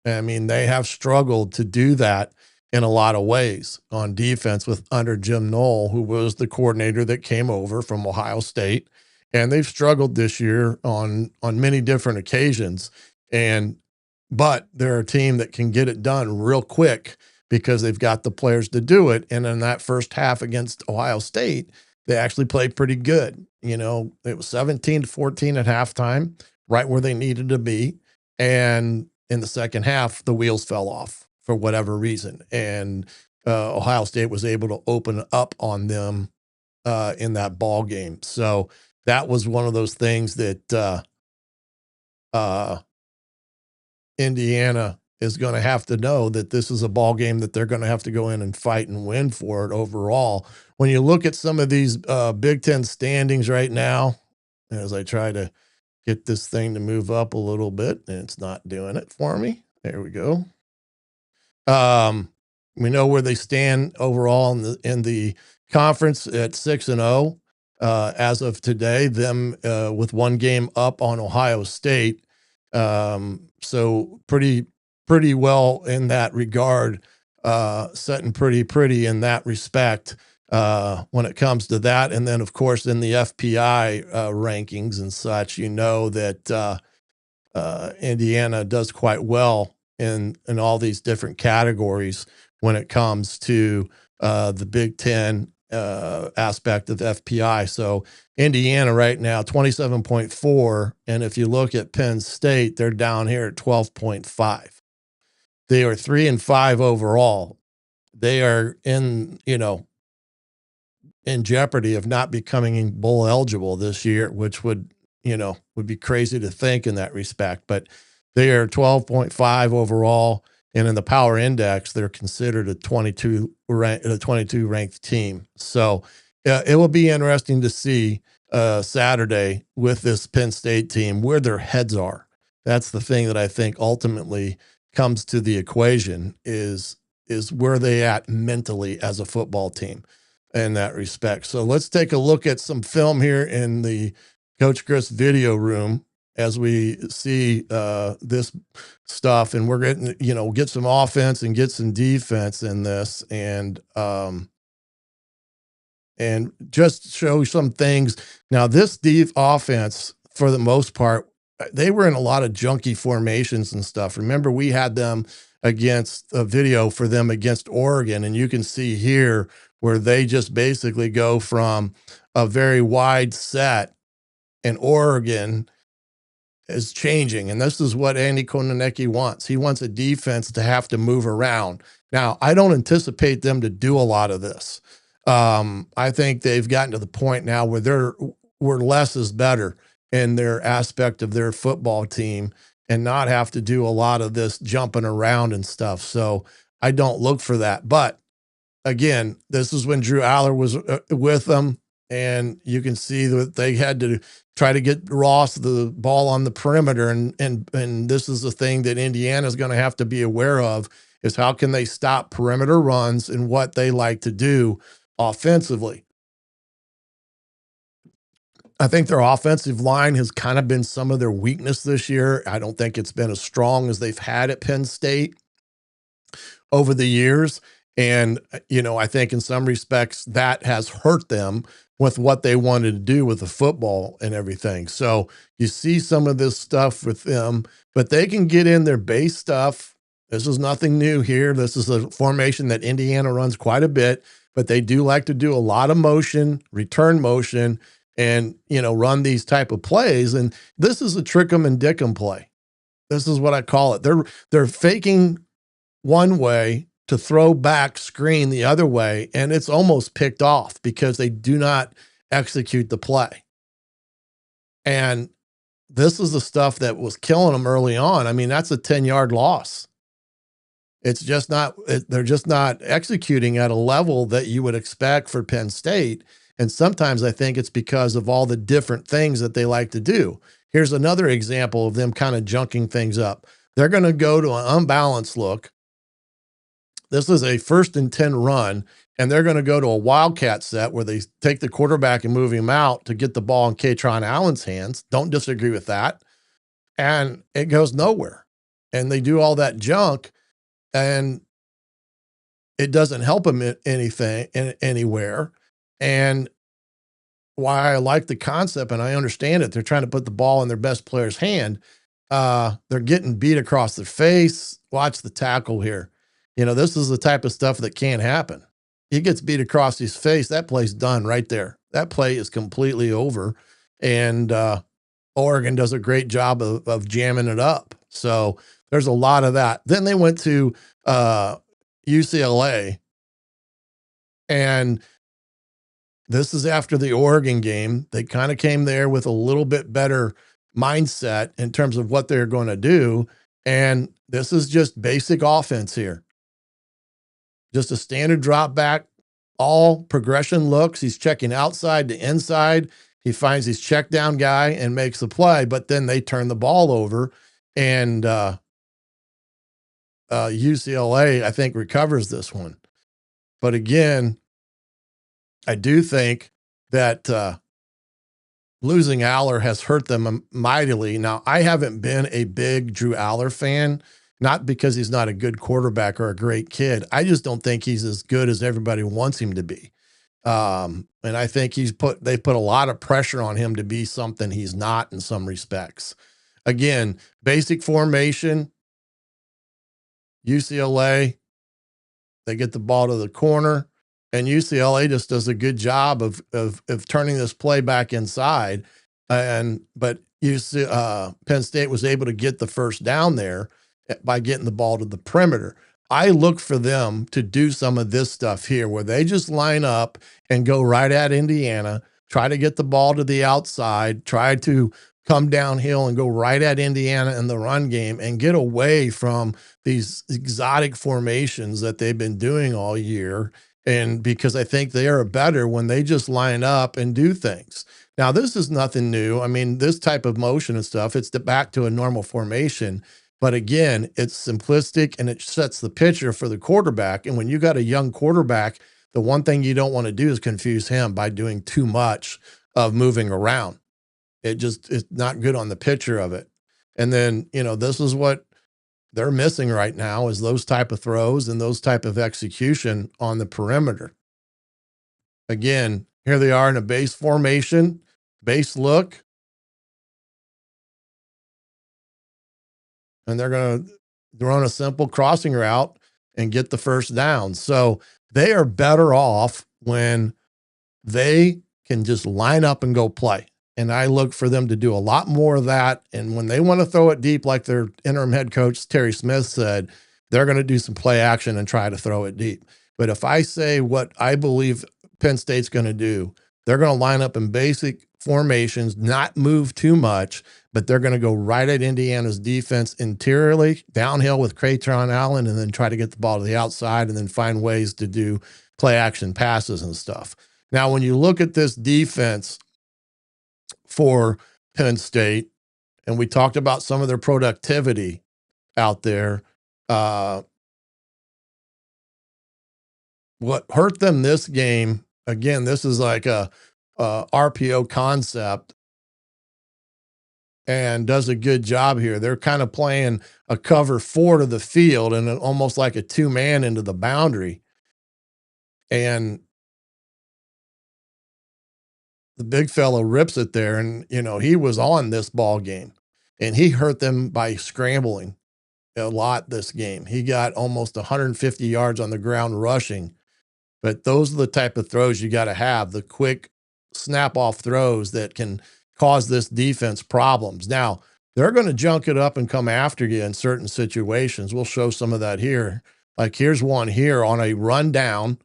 I mean, they have struggled to do that in a lot of ways on defense under Jim Knoll, who was the coordinator that came over from Ohio State. And they've struggled this year on many different occasions. But they're a team that can get it done real quick because they've got the players to do it. And in that first half against Ohio State, they actually played pretty good. You know, it was 17-14 at halftime, right where they needed to be. And in the second half, the wheels fell off for whatever reason. And Ohio State was able to open up on them in that ball game. So that was one of those things that Indiana is going to have to know, that this is a ball game that they're going to have to go in and fight and win for it overall. When you look at some of these Big Ten standings right now, as I try to get this thing to move up a little bit, and it's not doing it for me. There we go. We know where they stand overall in the conference at 6-0 as of today. Them with one game up on Ohio State, so pretty well in that regard, setting pretty in that respect when it comes to that. And then, of course, in the FPI rankings and such, you know that Indiana does quite well in all these different categories when it comes to the Big Ten aspect of FPI. So Indiana right now, 27.4. And if you look at Penn State, they're down here at 12.5. They are 3-5 overall. They are in jeopardy of not becoming bowl eligible this year, which would be crazy to think in that respect. But they are 12.5 overall. And in the power index, they're considered a 22 ranked team. So it will be interesting to see Saturday with this Penn State team where their heads are. That's the thing that I think ultimately comes to the equation is where they at mentally as a football team in that respect. So let's take a look at some film here in the Coach Griff's video room as we see this stuff, and we're getting, get some offense and get some defense in this, and just show some things. Now, this offense, for the most part, they were in a lot of junky formations and stuff. Remember, we had them against a video for them against Oregon, and you can see here where they just basically go from a very wide set, and Oregon is changing. And this is what Andy Kononecki wants. He wants a defense to have to move around. Now, I don't anticipate them to do a lot of this. I think they've gotten to the point now where less is better in their aspect of their football team and not have to do a lot of this jumping around and stuff. So I don't look for that. But again, this is when Drew Aller was with them, and you can see that they had to try to get Ross the ball on the perimeter. And this is the thing that Indiana is going to have to be aware of, is how can they stop perimeter runs and what they like to do offensively. I think their offensive line has kind of been some of their weakness this year. I don't think it's been as strong as they've had at Penn State over the years. And, I think in some respects that has hurt them with what they wanted to do with the football and everything. So you see some of this stuff with them, but they can get in their base stuff. This is nothing new here. This is a formation that Indiana runs quite a bit, but they do like to do a lot of motion, return motion, and, run these type of plays. And this is a trick 'em and dick 'em play. This is what I call it. They're faking one way to throw back screen the other way, and it's almost picked off because they do not execute the play. And this is the stuff that was killing them early on. I mean, that's a 10-yard loss. It's just not, they're just not executing at a level that you would expect for Penn State. And sometimes I think it's because of all the different things that they like to do. Here's another example of them kind of junking things up. They're going to go to an unbalanced look. This is a 1st and 10 run, and they're going to go to a wildcat set where they take the quarterback and move him out to get the ball in Katron Allen's hands. Don't disagree with that. And it goes nowhere. And they do all that junk, and it doesn't help them anywhere. And why I like the concept, and I understand it, they're trying to put the ball in their best player's hand. They're getting beat across their face. Watch the tackle here. This is the type of stuff that can't happen. He gets beat across his face. That play's done right there. That play is completely over. And Oregon does a great job of jamming it up. So there's a lot of that. Then they went to UCLA. And this is after the Oregon game. They kind of came there with a little bit better mindset in terms of what they're going to do. And this is just basic offense here. Just a standard drop back, all progression looks. He's checking outside to inside. He finds his check down guy and makes the play, but then they turn the ball over. And UCLA, I think, recovers this one. But again, I do think that losing Aller has hurt them mightily. Now, I haven't been a big Drew Aller fan, not because he's not a good quarterback or a great kid. I just don't think he's as good as everybody wants him to be. And I think they put a lot of pressure on him to be something he's not in some respects. Again, basic formation, UCLA, they get the ball to the corner, and UCLA just does a good job of turning this play back inside. But Penn State was able to get the first down there by getting the ball to the perimeter. I look for them to do some of this stuff here where they just line up and go right at Indiana, try to get the ball to the outside, try to come downhill and go right at Indiana in the run game and get away from these exotic formations that they've been doing all year. And because I think they are better when they just line up and do things. Now, this is nothing new. I mean, this type of motion and stuff, it's back to a normal formation. But again, it's simplistic and it sets the picture for the quarterback. And when you got a young quarterback, the one thing you don't want to do is confuse him by doing too much of moving around. It's not good on the picture of it. And then, this is what they're missing right now is those type of throws and those type of execution on the perimeter. Again, here they are in a base formation, base look. And they're going to run a simple crossing route and get the first down. So they are better off when they can just line up and go play. And I look for them to do a lot more of that. And when they want to throw it deep, like their interim head coach, Terry Smith, said, they're going to do some play action and try to throw it deep. But if I say what I believe Penn State's going to do, they're going to line up in basic formations, not move too much, but they're going to go right at Indiana's defense interiorly, downhill with Crayton Allen, and then try to get the ball to the outside and then find ways to do play action passes and stuff. Now, when you look at this defense for Penn State, and we talked about some of their productivity out there, what hurt them this game, again, this is like a RPO concept and does a good job here. They're kind of playing a cover 4 to the field and almost like a 2-man into the boundary. And the big fellow rips it there. And, he was on this ball game and he hurt them by scrambling a lot this game. He got almost 150 yards on the ground rushing. But those are the type of throws you got to have, the quick snap-off throws that can cause this defense problems. Now, they're going to junk it up and come after you in certain situations. We'll show some of that here. Like here's one here on a run down.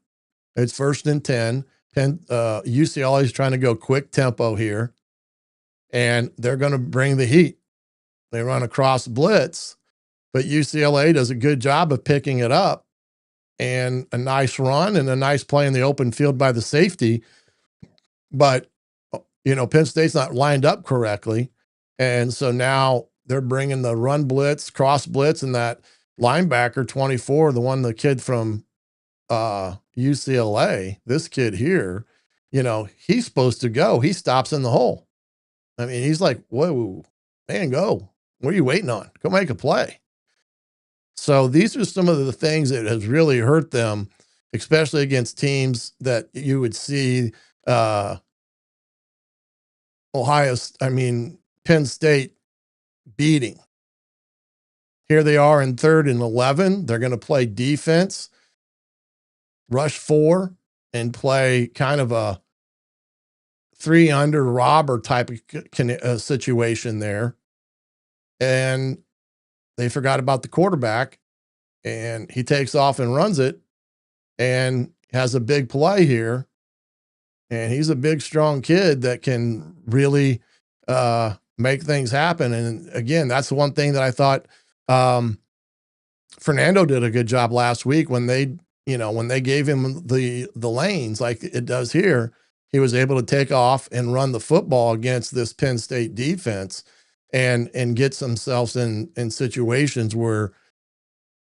It's 1st and 10. UCLA is trying to go quick tempo here, and they're going to bring the heat. They run across blitz, but UCLA does a good job of picking it up. And a nice run and a nice play in the open field by the safety. But, Penn State's not lined up correctly. And so now they're bringing the run blitz, cross blitz, and that linebacker 24, the kid from UCLA, this kid here, he's supposed to go. He stops in the hole. I mean, he's like, whoa, man, go. What are you waiting on? Go make a play. So these are some of the things that has really hurt them, especially against teams that you would see Penn State beating. Here they are in 3rd and 11. They're going to play defense, rush 4, and play kind of a 3-under robber type of situation there. And they forgot about the quarterback, and he takes off and runs it and has a big play here. And he's a big, strong kid that can really make things happen. And again, that's the one thing that I thought Fernando did a good job last week when they gave him the lanes like it does here. He was able to take off and run the football against this Penn State defense and gets themselves in situations where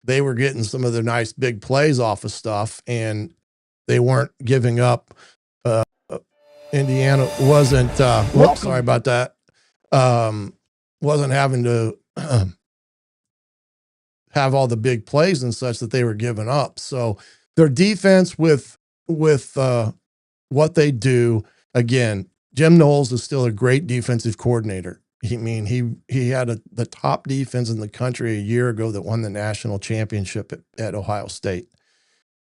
they were getting some of their nice big plays off of stuff, and they weren't giving up. Indiana wasn't, whoops, sorry about that. Wasn't having to have all the big plays and such that they were giving up. So their defense with what they do, again, Jim Knowles is still a great defensive coordinator. He had the top defense in the country a year ago that won the national championship at Ohio State.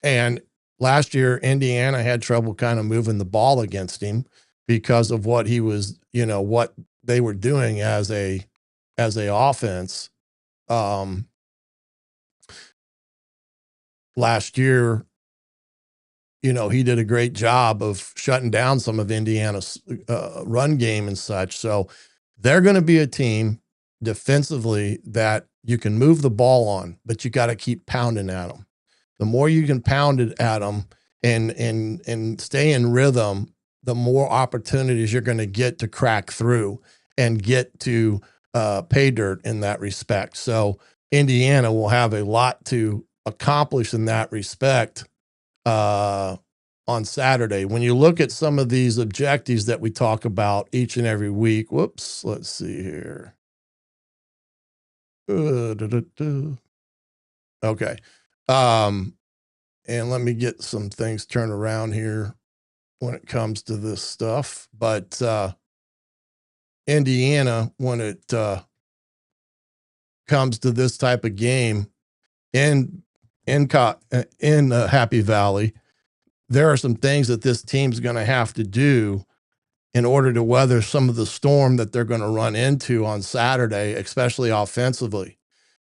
And last year, Indiana had trouble kind of moving the ball against him because of what he was, what they were doing as a offense. Last year, he did a great job of shutting down some of Indiana's run game and such. So they're going to be a team defensively that you can move the ball on, but you got to keep pounding at them. The more you can pound it at them and stay in rhythm, the more opportunities you're going to get to crack through and get to pay dirt in that respect. So Indiana will have a lot to accomplish in that respect on Saturday. When you look at some of these objectives that we talk about each and every week, whoops, let's see here. Okay. And let me get some things turned around here when it comes to this stuff. But Indiana, when it comes to this type of game in Happy Valley, there are some things that this team's going to have to do in order to weather some of the storm that they're going to run into on Saturday, especially offensively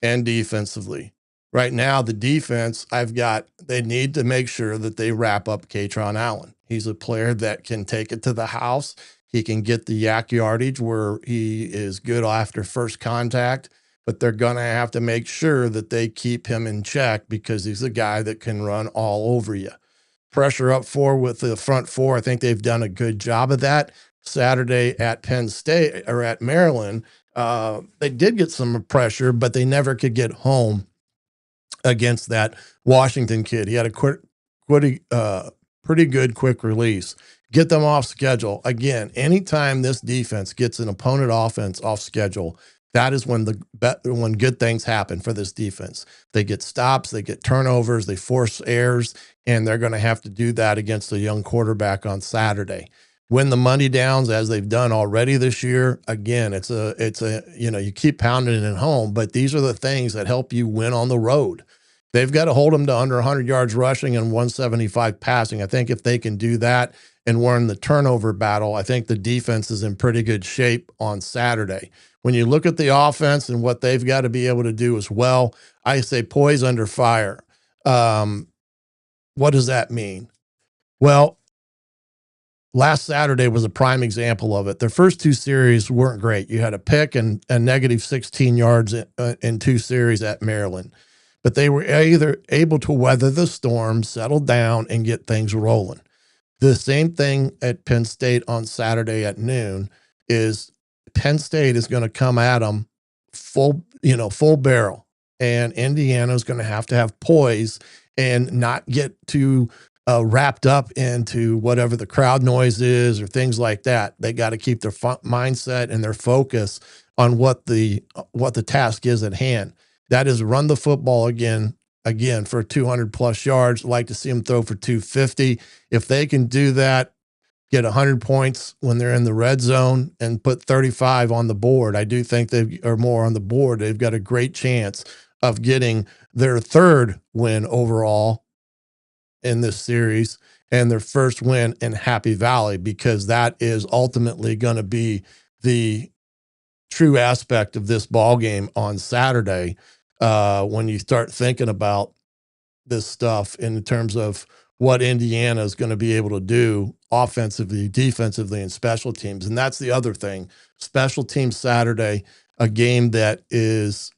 and defensively. Right now, the defense, they need to make sure that they wrap up Katron Allen. He's a player that can take it to the house. He can get the yak yardage where he is good after first contact, but they're going to have to make sure that they keep him in check because he's a guy that can run all over you. Pressure up forward with the front four. I think they've done a good job of that. Saturday at Penn State or at Maryland, they did get some pressure, but they never could get home against that Washington kid. He had a pretty good quick release. Get them off schedule. Again, anytime this defense gets an opponent offense off schedule, that is when when good things happen for this defense. They get stops, they get turnovers, they force errors, and they're going to have to do that against a young quarterback on Saturday. Win the money downs as they've done already this year. Again, it's a you keep pounding it at home, but these are the things that help you win on the road. They've got to hold them to under 100 yards rushing and 175 passing. I think if they can do that and win the turnover battle, I think the defense is in pretty good shape on Saturday. When you look at the offense and what they've got to be able to do as well, I say poise under fire. What does that mean? Well, last Saturday was a prime example of it. Their first two series weren't great. You had a pick and a negative 16 yards in two series at Maryland. But they were either able to weather the storm, settle down, and get things rolling. The same thing at Penn State on Saturday at noon is Penn State is going to come at them full barrel. And Indiana is going to have poise and not get too wrapped up into whatever the crowd noise is or things like that. They got to keep their mindset and their focus on what the task is at hand. That is run the football again for 200 plus yards. I'd like to see them throw for 250. If they can do that, get 100 points when they're in the red zone and put 35 on the board, I do think they are more on the board. They've got a great chance of getting their third win overall in this series and their first win in Happy Valley, because that is ultimately going to be the true aspect of this ball game on Saturday. When you start thinking about this stuff in terms of what Indiana is going to be able to do offensively, defensively, and special teams. And that's the other thing. Special teams Saturday, a game that is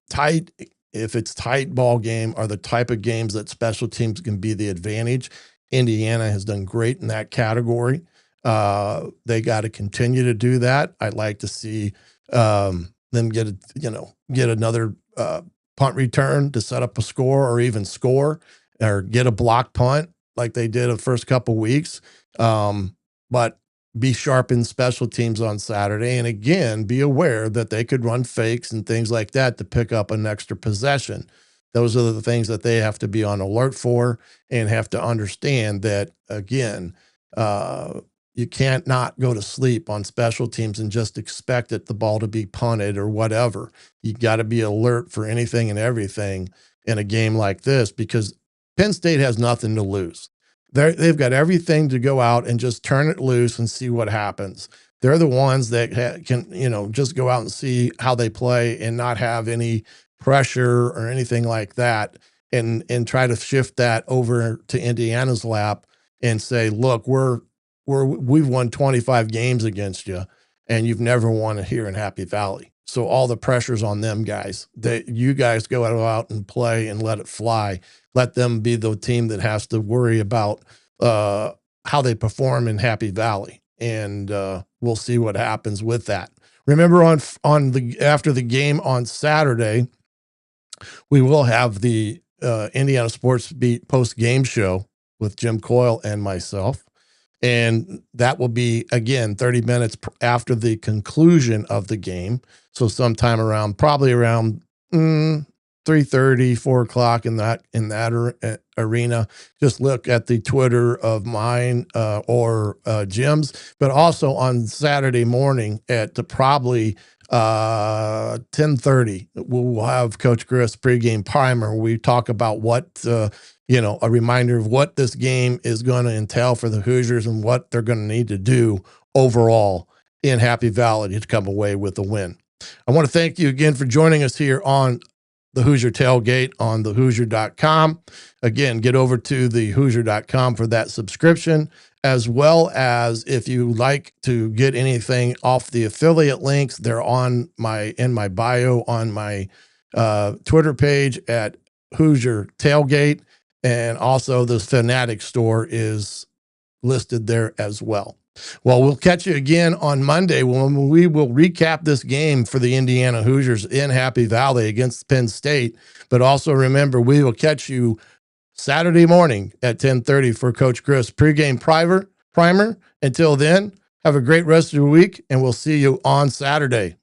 tight. If it's tight ball game are the type of games that special teams can be the advantage. Indiana has done great in that category. They got to continue to do that. I'd like to see them get another punt return to set up a score or even score or get a block punt like they did the first couple weeks. But be sharp in special teams on Saturday. And again, be aware that they could run fakes and things like that to pick up an extra possession. Those are the things that they have to be on alert for and have to understand that, again, you can't not go to sleep on special teams and just expect the ball to be punted or whatever. You got to be alert for anything and everything in a game like this, because Penn State has nothing to lose. They've got everything to go out and just turn it loose and see what happens. They're the ones that can, just go out and see how they play and not have any pressure or anything like that, and try to shift that over to Indiana's lap and say, look, we've won 25 games against you, and you've never won here in Happy Valley. So all the pressure's on them guys. You guys go out and play and let it fly. Let them be the team that has to worry about how they perform in Happy Valley, and we'll see what happens with that. Remember, after the game on Saturday, we will have the Indiana Sports Beat post-game show with Jim Coyle and myself. And that will be, again, 30 minutes after the conclusion of the game. So sometime probably around 3:30, 4 o'clock in that arena. Just look at the Twitter of mine or Jim's, but also on Saturday morning at probably 10:30, we'll have Coach Griff's pregame primer. We talk about what, a reminder of what this game is going to entail for the Hoosiers and what they're going to need to do overall in Happy Valley to come away with a win. I want to thank you again for joining us here on the Hoosier Tailgate on the Hoosier.com. Again, get over to the Hoosier.com for that subscription, as well as if you like to get anything off the affiliate links, they're in my bio on my Twitter page at Hoosier Tailgate, and also the Fanatic store is listed there as well. Well, we'll catch you again on Monday when we will recap this game for the Indiana Hoosiers in Happy Valley against Penn State. But also remember, we will catch you Saturday morning at 10:30 for Coach Griff's pregame primer. Until then, have a great rest of your week, and we'll see you on Saturday.